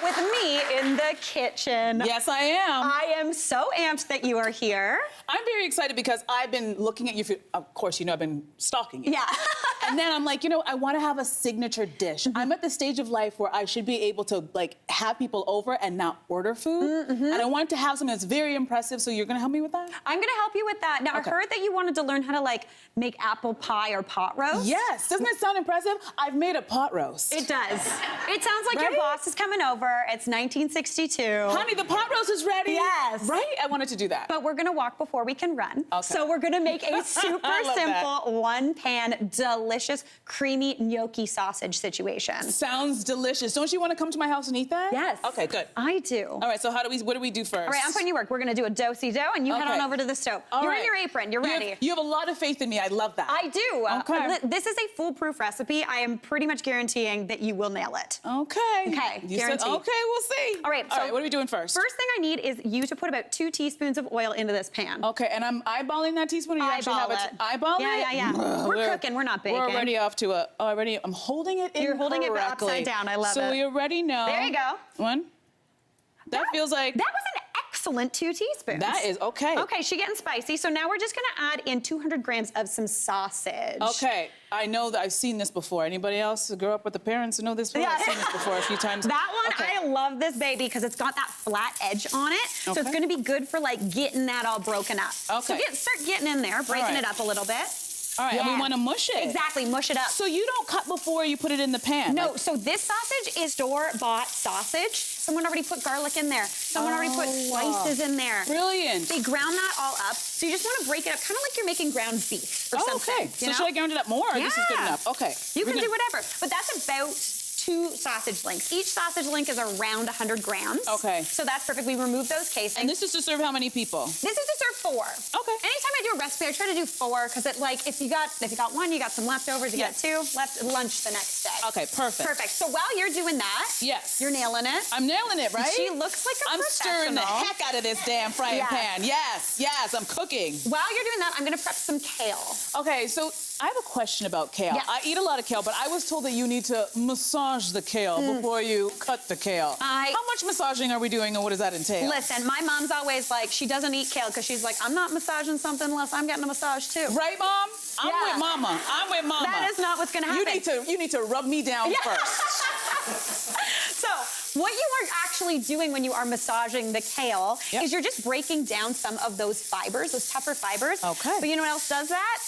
with me in the kitchen. Yes, I am. I am so amped that you are here. I'm very excited because I've been looking at you for, of course, you know, I've been stalking you. Yeah. And then I'm like, you know, I want to have a signature dish. I'm at the stage of life where I should be able to, like, have people over and not order food. And I want to have something that's very impressive, so you're going to help me with that? I'm gonna help you with that. Now, Okay. I heard that you wanted to learn how to, like, make apple pie or pot roast. Yes. Doesn't it sound impressive? I've made a pot roast. It does. It sounds like your Right? boss is coming over. It's 1962. Honey, the pot roast is ready. Yes. Right? I wanted to do that. But we're gonna walk before we can run. Okay. So we're gonna make a super I love that. simple, one-pan, delicious, creamy gnocchi sausage situation. Sounds delicious. Don't you want to come to my house and eat that? Yes. Okay, good. I do. All right, so what do we do first? All right, I'm putting you work. We're gonna do a do-si-do, and you head Okay. on over to the stove. All You're right. in your apron. You're ready. You have a lot of faith in me. I love that. I do. Okay. This is a foolproof recipe. I am pretty much guaranteeing that you will nail it. Okay. Okay, You said, guaranteed. okay, we'll see. All right, so what are we doing first? First thing I need is you to put about 2 teaspoons of oil into this pan. Okay, and I'm eyeballing that teaspoon, or you actually have Eyeball it. eyeball it? Yeah, yeah, yeah. We're cooking, we're not baking. We're already off to a, I'm holding it in You're holding it correctly. upside down. I love so it. we already know. There you go. One. That feels like. That was an excellent 2 teaspoons. That is okay. Okay, she's getting spicy. So now we're just gonna add in 200 grams of some sausage. Okay, I know that I've seen this before. Anybody else who grew up with the parents who know this? Yeah. I've seen this before a few times. That one, Okay. I love this baby because it's got that flat edge on it. So it's Okay. gonna be good for like getting that all broken up. Okay. So start getting in there, breaking right. it up a little bit. All right, and we Yeah. want to mush it. Exactly, mush it up. So you don't cut before you put it in the pan? No, Like- so this sausage is store-bought sausage. Someone already put garlic in there. Someone already put spices in there. Brilliant. They ground that all up. So you just want to break it up, kind of like you're making ground beef or something. Okay. you So know? should I ground it up more, or this is good Yeah. enough? Okay. You We're can do gonna- whatever. But that's about 2 sausage links. Each sausage link is around 100 grams. Okay. So that's perfect. We remove those casings. And this is to serve how many people? This is to serve 4. Okay. Anytime I do a recipe, I try to do 4 because it like if you got 1, you got some leftovers. You got 2 left lunch the next day. Okay, perfect. Perfect. So while you're doing that, Yes. you're nailing it. I'm nailing it, right? She looks like a I'm stirring the professional. heck out of this damn frying Yes. pan. Yes, yes, I'm cooking. While you're doing that, I'm gonna prep some kale. Okay, so I have a question about kale. Yes. I eat a lot of kale, but I was told that you need to massage the kale before you cut the kale. How much massaging are we doing, and what does that entail? Listen, my mom's always like, she doesn't eat kale because she's like, I'm not massaging something unless I'm getting a massage too. Right, Mom? I'm Yeah. with Mama. I'm with Mama. That is not what's gonna happen. You need to rub me down first. So, what you are actually doing when you are massaging the kale Yep. is you're just breaking down some of those fibers, those tougher fibers. Okay. But you know what else does that?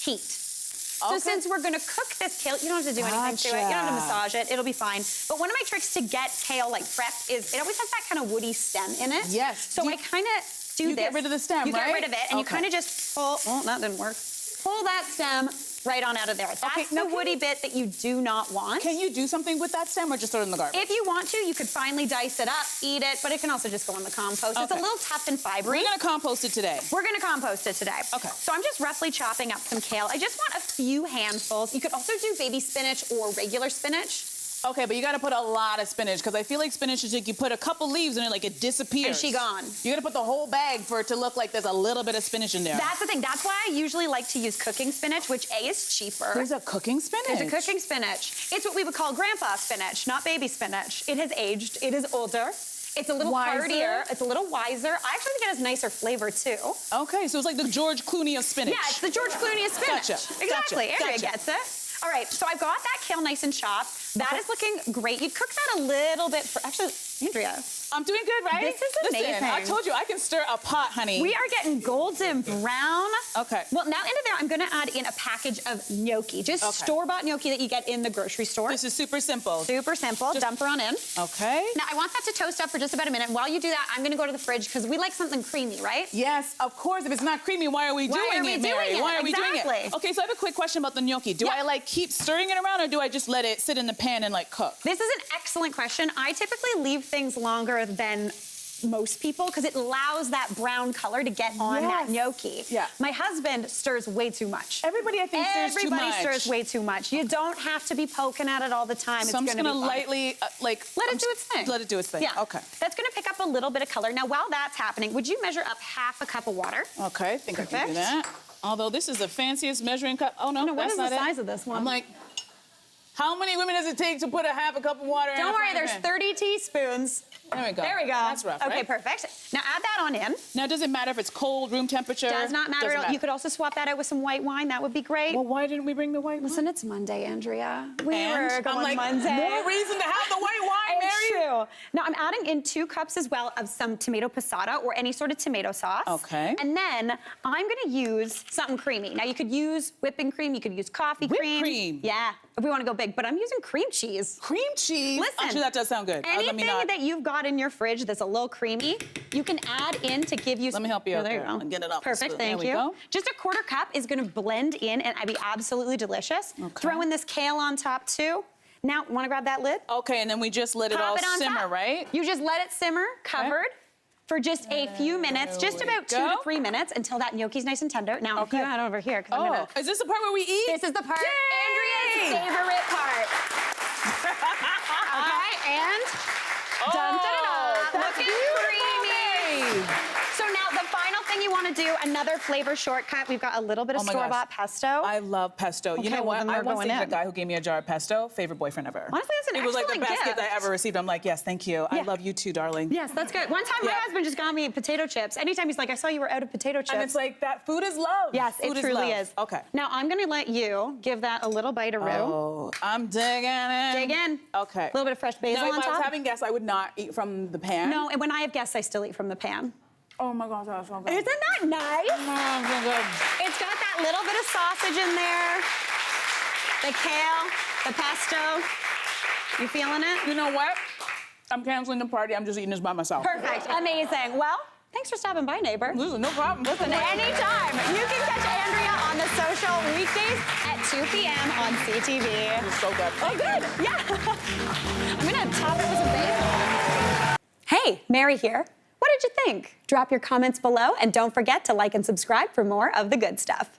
Heat. So Okay. since we're gonna cook this kale, you don't have to do anything to it. You don't have to Gotcha. massage it. It'll be fine. But one of my tricks to get kale like prepped is it always has that kind of woody stem in it. Yes. So Do I you- kind of do you this. get rid of the stem, You get right? rid of it, and you Okay. kind of just pull. Oh, that didn't work. Pull that stem right on out of there. That's now the can woody you- bit that you do not want. Can you do something with that stem, or just throw it in the garbage? If you want to, you could finely dice it up, eat it, but it can also just go in the compost. It's a Okay. little tough and fibery. We're gonna compost it today. We're gonna compost it today. Okay. So I'm just roughly chopping up some kale. I just want a few handfuls. You could also do baby spinach or regular spinach. Okay, but you gotta put a lot of spinach, because I feel like spinach is like you put a couple leaves in it, like it disappears. And she gone. You gotta put the whole bag for it to look like there's a little bit of spinach in there. That's the thing. That's why I usually like to use cooking spinach, which A is cheaper. There's a cooking spinach. There's a cooking spinach. It's what we would call grandpa spinach, not baby spinach. It has aged. It is older. It's a little Wiser? heartier. It's a little wiser. I actually think it has nicer flavor too. Okay, so it's like the George Clooney of spinach. Yeah, it's the George Clooney of spinach. Gotcha. Exactly. Gotcha. Area Gotcha. gets it. All right, so I've got that kale nice and chopped. That is looking great. You'd cook that a little bit for, actually, Andrea. I'm doing good, right? This is Listen, I amazing. told you I can stir a pot, honey. We are getting golden brown. Okay. Well, now into there, I'm gonna add in a package of gnocchi. Just Okay. store-bought gnocchi that you get in the grocery store. This is super simple. Super simple. Dump her on in. Okay. Now, I want that to toast up for just about a minute. While you do that, I'm gonna go to the fridge because we like something creamy, right? Yes, of course. If it's not creamy, why are we Why doing are we it, doing Mary? it? Why are we doing Exactly. it? Okay, so I have a quick question about the gnocchi. Do Yeah. I like keep stirring it around, or do I just let it sit in the pan and like cook? This is an excellent question. I typically leave things longer than most people because it allows that brown color to get on that Yes. gnocchi. Yeah. My husband stirs way too much. Everybody, I think, stirs too much. Everybody stirs way too much. You don't have to be poking at it all the time. So I'm just gonna be fine. lightly, Let it do its thing. Let it do its thing. Yeah. Okay. That's gonna pick up a little bit of color. Now, while that's happening, would you measure up half a cup of water? Okay, I think I can do Perfect. that. Although this is the fanciest measuring cup. Oh no, No, what that's is not the it. size of this one? I'm like, How many women does it take to put a half a cup of water in? Don't a worry, frying there's pan? 30 teaspoons. There we go. There we go. That's rough, Okay, right? perfect. Now add that on in. Now, does it matter if it's cold, room temperature? Does not matter at all. You could also swap that out with some white wine. That would be great. Well, why didn't we bring the white wine? Listen, it's Monday, Andrea. We And were going I'm like, Monday. more reason to have the white wine, Mary. It's true. Now I'm adding in 2 cups as well of some tomato passata or any sort of tomato sauce. Okay. And then I'm gonna use something creamy. Now you could use whipping cream, you could use coffee Whipped cream. cream. Yeah, if we wanna go big, but I'm using cream cheese. Cream cheese? Listen, Actually, that does sound good. Let me Anything not. that you've got in your fridge that's a little creamy, you can add in to give you. Let me help you Oh, out there you there go. and get it up the Perfect, spoon. thank There you. we go. Just a 1/4 cup is gonna blend in and be absolutely delicious. Okay. Throw in this kale on top too. Now, wanna grab that lid? Okay, and then we just let it all Pop it on simmer, top. right? You just let it simmer, covered. For just a few minutes, just we about 2 go. to 3 minutes until that gnocchi's nice and tender. Now, Okay. you head over here, because I'm gonna... Oh, is this the part where we eat? This is the part, Yay! Andrea's favorite part. Okay, and dun-dun-dun-dun. that's Looking creamy. So now the final thing you want to do, another flavor shortcut. We've got a little bit of Oh my gosh. store-bought pesto. I love pesto. Okay, You know well, what? then I we're once going dated a in. guy who gave me a jar of pesto. Favorite boyfriend ever. Honestly, that's an It was like the excellent best gift I gift. ever received. I'm like, yes, thank you. I Yeah. love you too, darling. Yes, that's good. One time my Yeah. husband just got me potato chips. Anytime he's like, I saw you were out of potato chips. And it's like, that food is love. Yes, Food it truly love. is. Okay. Now I'm gonna let you give that a little bite of roux. Oh, I'm digging in. Dig in. Okay. A little bit of fresh basil Now, on if I was top. having guests, I would not eat from the pan. No, and when I have guests, I still eat from the pan. Oh my gosh, that's so good. Isn't that nice? Oh, so good. It's got that little bit of sausage in there. The kale, the pesto. You feeling it? You know what? I'm canceling the party. I'm just eating this by myself. Perfect, amazing. Well, thanks for stopping by, neighbor. Listen, no problem. Listen, anytime. You can catch Andrea on the social weekdays at 2 p.m. on CTV. It's so good. Oh, good. Yeah. I'm gonna top it with some basil. Hey, Mary here. What did you think? Drop your comments below and don't forget to like and subscribe for more of the good stuff.